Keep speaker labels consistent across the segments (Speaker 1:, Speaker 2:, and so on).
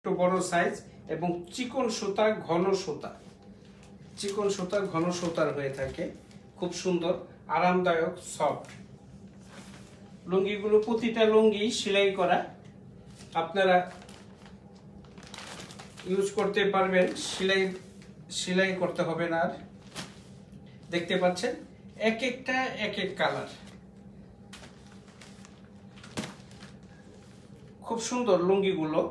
Speaker 1: একটু বড় সাইজ এবং চিকন সুতা ঘন সুতার হয়ে থাকে, খুব সুন্দর আরামদায়ক সফট। লুঙ্গিগুলো প্রতিটা লুঙ্গি সেলাই করা, আপনারা ইউজ করতে পারবেন, সেলাই করতে হবে না। আর দেখতে পাচ্ছেন এক একটা এক এক কালার, খুব সুন্দর লুঙ্গিগুলো।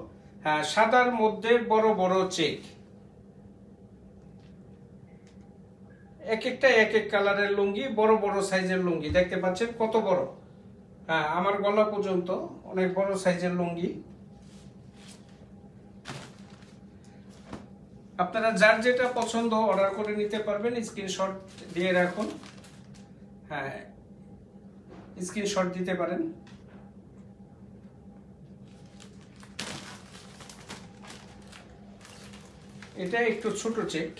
Speaker 1: হ্যাঁ, সাদার মধ্যে বড় বড় চেক, এক একটা এক এক কালারের লুঙ্গি, বড় বড় সাইজের লুঙ্গি। দেখতে পাচ্ছেন কত বড়, হ্যাঁ আমার গলা পর্যন্ত, অনেক বড় সাইজের লুঙ্গি। আপনারা যার যেটা পছন্দ অর্ডার করে নিতে পারবেন, স্ক্রিনশট দিয়ে রাখুন। হ্যাঁ, স্ক্রিনশট দিতে পারেন। এটা একটু ছোট চেক,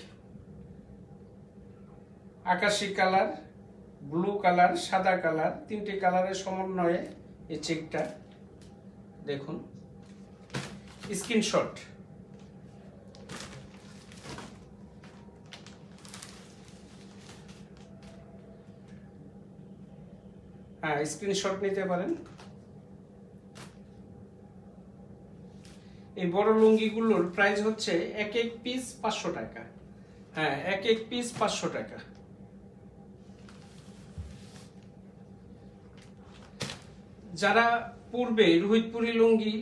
Speaker 1: আকাশী কালার, ব্লু কালার, সাদা কালার, তিনটি কালারের সমন্বয়ে এই চেকটা। দেখুন স্ক্রিনশট। হ্যাঁ, স্ক্রিনশট নিতে পারেন। এই বড় লুঙ্গিগুলোর প্রাইস হচ্ছে এক এক পিস 500 টাকা। হ্যাঁ, এক এক পিস 500 টাকা। যারা পূর্বে রোহিতপুরি লুঙ্গি